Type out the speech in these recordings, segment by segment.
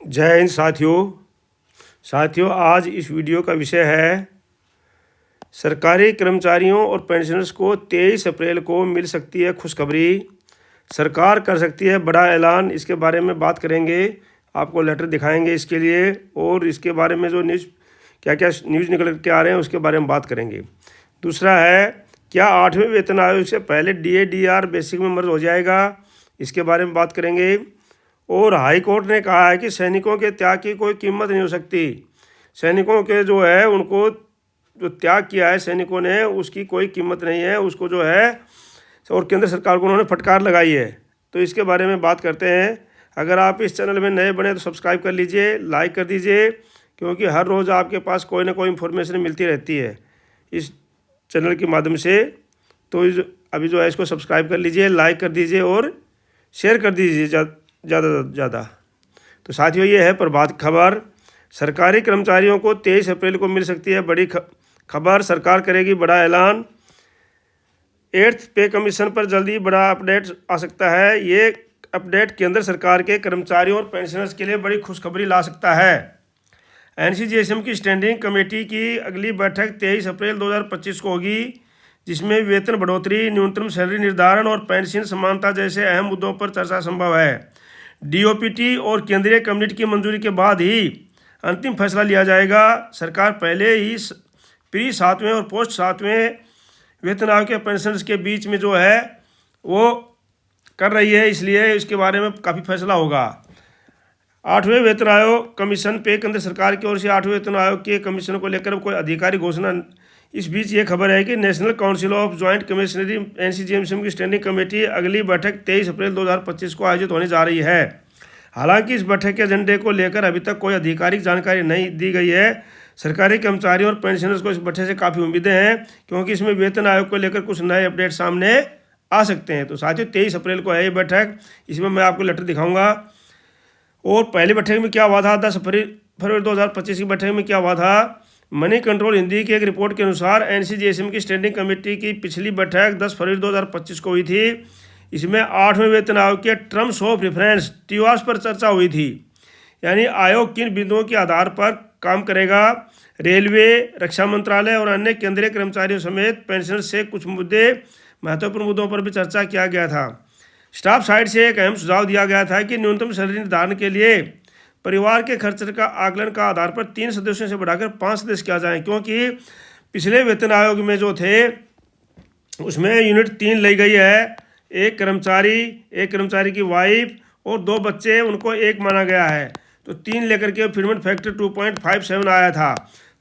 जय हिंद साथियों आज इस वीडियो का विषय है सरकारी कर्मचारियों और पेंशनर्स को 23 अप्रैल को मिल सकती है खुशखबरी। सरकार कर सकती है बड़ा ऐलान। इसके बारे में बात करेंगे, आपको लेटर दिखाएंगे इसके लिए, और इसके बारे में जो क्या न्यूज़ निकल के आ रहे हैं उसके बारे में बात करेंगे। दूसरा है, क्या 8वें वेतन आयोग से पहले DA/DR बेसिक में मर्ज हो जाएगा, इसके बारे में बात करेंगे। और हाई कोर्ट ने कहा है कि सैनिकों के त्याग की कोई कीमत नहीं हो सकती। सैनिकों के जो है उनको जो त्याग किया है सैनिकों ने, उसकी कोई कीमत नहीं है उसको जो है, और केंद्र सरकार को उन्होंने फटकार लगाई है। तो इसके बारे में बात करते हैं। अगर आप इस चैनल में नए बने तो सब्सक्राइब कर लीजिए, लाइक कर दीजिए, क्योंकि हर रोज़ आपके पास कोई ना कोई इन्फॉर्मेशन मिलती रहती है इस चैनल के माध्यम से। तो अभी जो है इसको सब्सक्राइब कर लीजिए, लाइक कर दीजिए और शेयर कर दीजिए ज़्यादा से ज़्यादा। तो साथियों, ये है प्रभात खबर। सरकारी कर्मचारियों को 23 अप्रैल को मिल सकती है बड़ी खबर। सरकार करेगी बड़ा ऐलान। 8th पे कमीशन पर जल्दी बड़ा अपडेट आ सकता है। ये अपडेट केंद्र सरकार के कर्मचारियों और पेंशनर्स के लिए बड़ी खुशखबरी ला सकता है। NCGSM की स्टैंडिंग कमेटी की अगली बैठक 23 अप्रैल 2025 को होगी, जिसमें वेतन बढ़ोतरी, न्यूनतम सैलरी निर्धारण और पेंशन समानता जैसे अहम मुद्दों पर चर्चा संभव है। DOPT और केंद्रीय कैबिनेट की मंजूरी के बाद ही अंतिम फैसला लिया जाएगा। सरकार पहले ही प्री 7वें और पोस्ट 7वें वेतन आयोग के पेंशनर्स के बीच में जो है वो कर रही है, इसलिए इसके बारे में काफ़ी फैसला होगा। 8वें वेतन आयोग कमीशन पे केंद्र सरकार की ओर से 8वें वेतन आयोग के कमीशन को लेकर कोई आधिकारिक घोषणा। इस बीच ये खबर है कि national council of joint commissionary NCGSM की स्टैंडिंग कमेटी अगली बैठक 23 अप्रैल 2025 को आयोजित होने जा रही है। हालांकि इस बैठक के एजेंडे को लेकर अभी तक कोई आधिकारिक जानकारी नहीं दी गई है। सरकारी कर्मचारियों और पेंशनर्स को इस बैठक से काफ़ी उम्मीदें हैं, क्योंकि इसमें वेतन आयोग को लेकर कुछ नए अपडेट सामने आ सकते हैं। तो साथियों, 23 अप्रैल को है ये बैठक। इसमें मैं आपको लेटर दिखाऊंगा। और पहली बैठक में क्या हुआ था, 10 फरवरी 2025 की बैठक में क्या हुआ था। मनी कंट्रोल हिंदी की एक रिपोर्ट के अनुसार NCGSM की स्टैंडिंग कमेटी की पिछली बैठक 10 फरवरी 2025 को हुई थी। इसमें 8वें वेतन आयोग के टर्म्स ऑफ रेफरेंस TORs पर चर्चा हुई थी, यानी आयोग किन बिंदुओं के आधार पर काम करेगा। रेलवे, रक्षा मंत्रालय और अन्य केंद्रीय कर्मचारियों समेत पेंशनर से कुछ महत्वपूर्ण मुद्दों पर भी चर्चा किया गया था। स्टाफ साइड से एक अहम सुझाव दिया गया था कि न्यूनतम सैलरी निर्धारण के लिए परिवार के खर्च का आकलन का आधार पर 3 सदस्यों से बढ़ाकर 5 सदस्य किया जाए, क्योंकि पिछले वेतन आयोग में जो थे उसमें यूनिट 3 ली गई है। एक कर्मचारी की वाइफ और 2 बच्चे, उनको 1 माना गया है। तो 3 लेकर के फिटमेंट फैक्टर 2.57 आया था।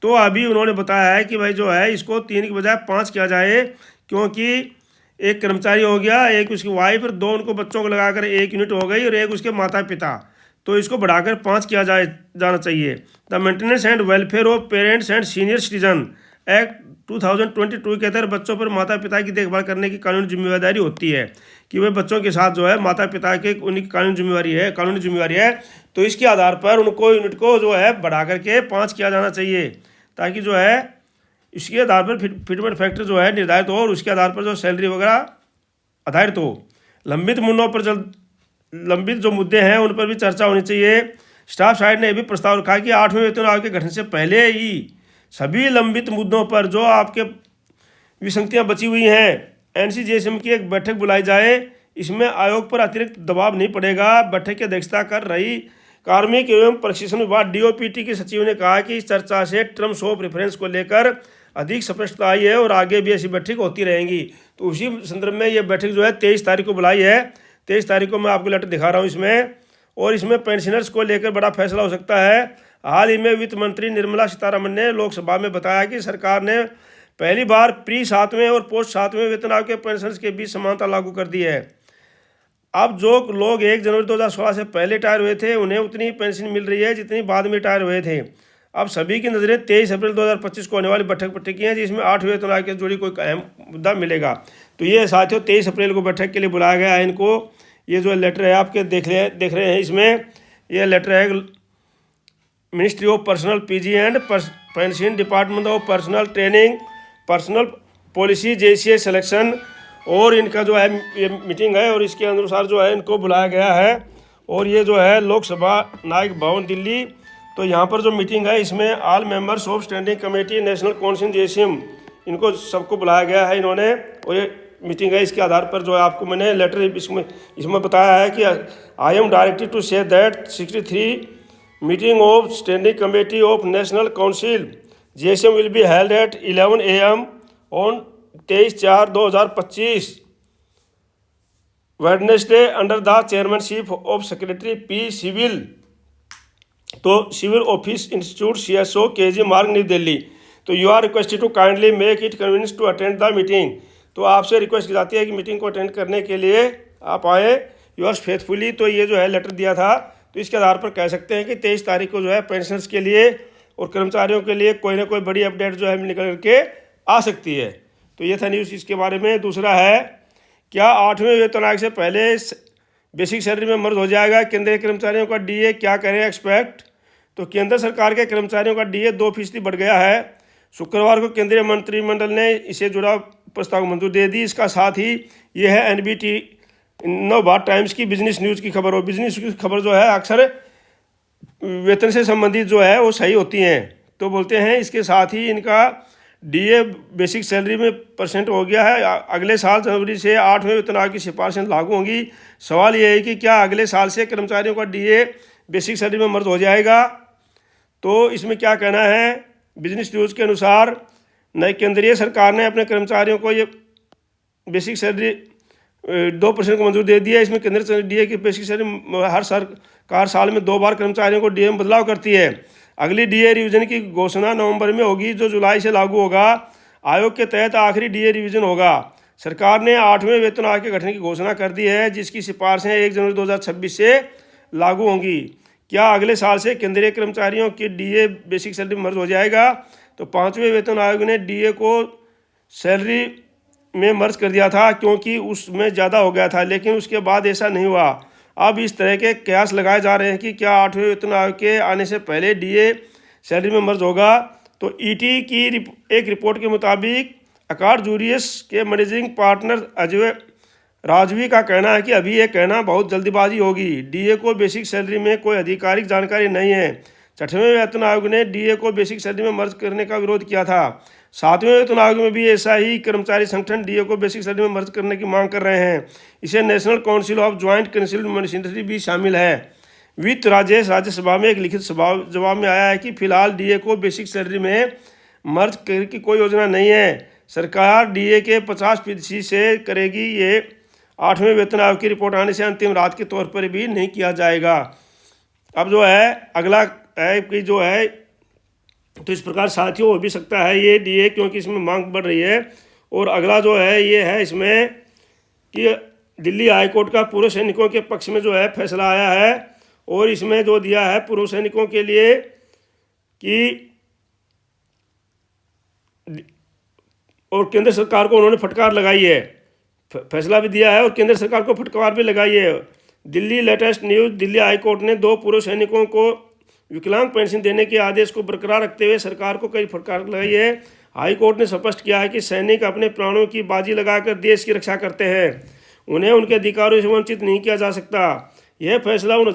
तो अभी उन्होंने बताया है कि भाई जो है इसको 3 की बजाय 5 किया जाए, क्योंकि एक कर्मचारी हो गया, एक उसकी वाइफ और 2 उनको बच्चों को लगाकर 1 यूनिट हो गई, और एक उसके माता पिता। तो इसको बढ़ाकर 5 किया जाना चाहिए। The maintenance and welfare of parents and senior citizen act 2022 के तहत बच्चों पर माता पिता की देखभाल करने की कानूनी जिम्मेदारी होती है, कि वे बच्चों के साथ जो है माता पिता के उनकी कानूनी जिम्मेवारी है। तो इसके आधार पर उनको यूनिट को जो है बढ़ा करके 5 किया जाना चाहिए, ताकि जो है इसके आधार पर फिटमेंट फैक्टर जो है निर्धारित हो, और उसके आधार पर जो सैलरी वगैरह आधारित हो। लंबित जो मुद्दे हैं उन पर भी चर्चा होनी चाहिए। स्टाफ साइड ने यह भी प्रस्ताव रखा कि 8वें वेतन आयोग के गठन से पहले ही सभी लंबित मुद्दों पर जो आपके विसंगतियां बची हुई हैं, NCGSM की एक बैठक बुलाई जाए। इसमें आयोग पर अतिरिक्त दबाव नहीं पड़ेगा। बैठक की अध्यक्षता कर रही कार्मिक एवं प्रशिक्षण विभाग DOPT के सचिव ने कहा कि इस चर्चा से टर्म्स ऑफ रेफरेंस को लेकर अधिक स्पष्टता आई है, और आगे भी ऐसी बैठक होती रहेंगी। तो उसी संदर्भ में ये बैठक जो है 23 तारीख को बुलाई है। 23 तारीख को मैं आपको लेटर दिखा रहा हूँ इसमें। और इसमें पेंशनर्स को लेकर बड़ा फैसला हो सकता है। हाल ही में वित्त मंत्री निर्मला सीतारमण ने लोकसभा में बताया कि सरकार ने पहली बार प्री 7वें और पोस्ट 7वें वेतन आयोग के पेंशनर्स के बीच समानता लागू कर दी है। अब जो लोग 1 जनवरी 2016 से पहले रिटायर हुए थे उन्हें उतनी पेंशन मिल रही है जितनी बाद में रिटायर हुए थे। अब सभी की नज़रें 23 अप्रैल 2025 को होने वाली बैठक पर टिकी हैं, जिसमें 8वें वेतन आयोग से जुड़ी कोई अहम मुद्दा मिलेगा। तो ये साथियों 23 अप्रैल को बैठक के लिए बुलाया गया है इनको। ये जो लेटर है आपके देख रहे हैं, इसमें ये लेटर है ministry of personal PG and pension, department of personal training, personal policy JCA selection, और इनका जो है ये मीटिंग है, और इसके अनुसार जो है इनको बुलाया गया है। और ये जो है लोकसभा नायक भवन दिल्ली। तो यहाँ पर जो मीटिंग है इसमें all members of standing committee national council JCM इनको सबको बुलाया गया है इन्होंने। और ये मीटिंग है, इसके आधार पर जो है आपको मैंने लेटर इसमें बताया है कि I am directed to say that 63 meeting of standing committee of national council JCM will be held at 11 AM on 23/4/2025 Wednesday under the chairmanship of secretary P civil. तो civil office institute CSO KG Marg New Delhi. तो you are requested to kindly make it convenience to attend the meeting. तो आपसे request की जाती है कि meeting को attend करने के लिए आप आए योर्स फेथफुली। तो ये जो है लेटर दिया था, तो इसके आधार पर कह सकते हैं कि 23 तारीख को जो है पेंशनर्स के लिए और कर्मचारियों के लिए कोई ना कोई बड़ी अपडेट जो है निकल के आ सकती है। तो ये था न्यूज़ इसके बारे में। दूसरा है, क्या 8वें वेतन आयोग से पहले बेसिक सैलरी में मर्ज हो जाएगा केंद्रीय कर्मचारियों का DA, क्या करें एक्सपेक्ट। तो केंद्र सरकार के कर्मचारियों का DA 2% बढ़ गया है। शुक्रवार को केंद्रीय मंत्रिमंडल ने इसे जुड़ा प्रस्ताव को मंजूरी दे दी। इसका साथ ही ये है NBT नवभारत टाइम्स की बिजनेस न्यूज़ की खबर। और बिजनेस की खबर जो है अक्सर वेतन से संबंधित जो है वो सही होती हैं। तो बोलते हैं इसके साथ ही इनका DA बेसिक सैलरी में % हो गया है। अगले साल जनवरी से 8वें वेतन आयोग की सिफारिशें लागू होंगी। सवाल ये है कि क्या अगले साल से कर्मचारियों का DA बेसिक सैलरी में मर्ज हो जाएगा। तो इसमें क्या कहना है, बिजनेस न्यूज़ के अनुसार नई केंद्रीय सरकार ने अपने कर्मचारियों को ये बेसिक सैलरी 2% को मंजूरी दे दी है। इसमें केंद्र DA की बेसिक सैलरी हर सरकार साल में 2 बार कर्मचारियों को DA में बदलाव करती है। अगली DA रिवीजन की घोषणा नवंबर में होगी, जो जुलाई से लागू होगा। आयोग के तहत आखिरी DA रिवीजन होगा। सरकार ने 8वें वेतन आयोग के गठन की घोषणा कर दी है, जिसकी सिफारिशें 1 जनवरी 2026 से लागू होंगी। क्या अगले साल से केंद्रीय कर्मचारियों की DA बेसिक सैलरी में मर्ज हो जाएगा। तो 5वें वेतन आयोग ने DA को सैलरी में मर्ज कर दिया था क्योंकि उसमें ज़्यादा हो गया था, लेकिन उसके बाद ऐसा नहीं हुआ। अब इस तरह के कयास लगाए जा रहे हैं कि क्या 8वें वेतन आयोग के आने से पहले DA सैलरी में मर्ज होगा। तो ET की एक रिपोर्ट के मुताबिक अकार्ड जूरियस के मैनेजिंग पार्टनर अजय राजवी का कहना है कि अभी ये कहना बहुत जल्दीबाजी होगी। DA को बेसिक सैलरी में कोई आधिकारिक जानकारी नहीं है। 6वें वेतन आयोग ने DA को बेसिक सैलरी में मर्ज करने का विरोध किया था। 7वें वेतन आयोग में भी ऐसा ही कर्मचारी संगठन DA को बेसिक सैलरी में मर्ज करने की मांग कर रहे हैं। इसे national council of joint council machinery भी शामिल है। वित्त राज्यसभा में एक लिखित जवाब में आया है कि फिलहाल DA को बेसिक सैलरी में मर्ज करने की कोई योजना नहीं है। सरकार DA के 50% से करेगी। ये 8वें वेतन आयोग की रिपोर्ट आने से अंतिम रात के तौर पर भी नहीं किया जाएगा। अब जो है अगला है कि जो है, तो इस प्रकार साथियों हो भी सकता है ये DA, क्योंकि इसमें मांग बढ़ रही है। और अगला जो है ये है इसमें कि दिल्ली हाईकोर्ट का पूर्व सैनिकों के पक्ष में जो है फैसला आया है। और इसमें जो दिया है पूर्व सैनिकों के लिए कि और केंद्र सरकार को उन्होंने फटकार लगाई है। फैसला भी दिया है और केंद्र सरकार को फटकार भी लगाई है। Delhi latest news, Delhi high court ने 2 पूर्व सैनिकों को विकलांग पेंशन देने के आदेश को बरकरार रखते हुए सरकार को कई फटकार लगाई है। हाईकोर्ट ने स्पष्ट किया है कि सैनिक अपने प्राणों की बाजी लगाकर देश की रक्षा करते हैं, उन्हें उनके अधिकारों से वंचित नहीं किया जा सकता। यह फैसला उन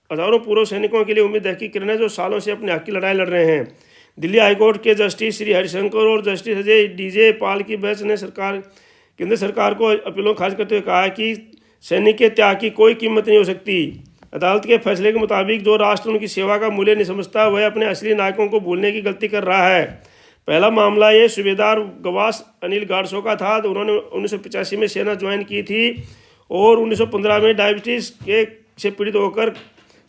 हजारों पूर्व सैनिकों के लिए उम्मीद है कि किरण है जो सालों से अपने हक की लड़ाई लड़ रहे हैं। दिल्ली हाईकोर्ट के जस्टिस श्री हरिशंकर और जस्टिस अजय DJ पाल की बेंच ने केंद्र सरकार को अपीलों खारिज करते हुए कहा है कि सैनिक के त्याग की कोई कीमत नहीं हो सकती। अदालत के फैसले के मुताबिक जो राष्ट्र उनकी सेवा का मूल्य नहीं समझता, वह अपने असली नायकों को भूलने की गलती कर रहा है। पहला मामला ये सूबेदार गवास अनिल गाडसो का था। उन्होंने 1985 में सेना ज्वाइन की थी और 1915 में डायबिटीज़ से पीड़ित होकर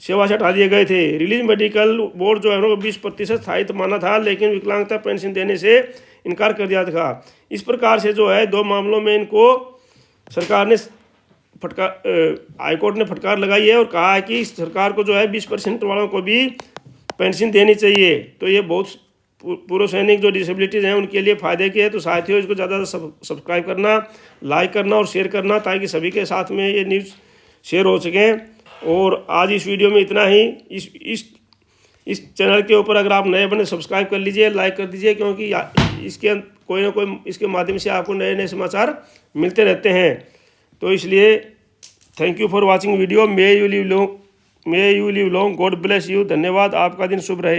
सेवा से हटा दिए गए थे। रिलीज मेडिकल बोर्ड जो है उनको 20% स्थायित्व माना था, लेकिन विकलांगता पेंशन देने से इनकार कर दिया था। इस प्रकार से जो है 2 मामलों में इनको सरकार ने हाईकोर्ट ने फटकार लगाई है और कहा है कि सरकार को जो है 20% वालों को भी पेंशन देनी चाहिए। तो ये बहुत पूर्व सैनिक जो डिसेबिलिटीज़ हैं उनके लिए फ़ायदे की है। तो साथियों इसको ज़्यादा सब्सक्राइब करना, लाइक करना और शेयर करना, ताकि सभी के साथ में ये न्यूज़ शेयर हो सकें। और आज इस वीडियो में इतना ही। इस चैनल के ऊपर अगर आप नए बने सब्सक्राइब कर लीजिए, लाइक कर दीजिए, क्योंकि इसके कोई ना कोई इसके माध्यम से आपको नए नए समाचार मिलते रहते हैं। तो इसलिए thank you for watching video. May you live long, God bless you. धन्यवाद, आपका दिन शुभ रहे।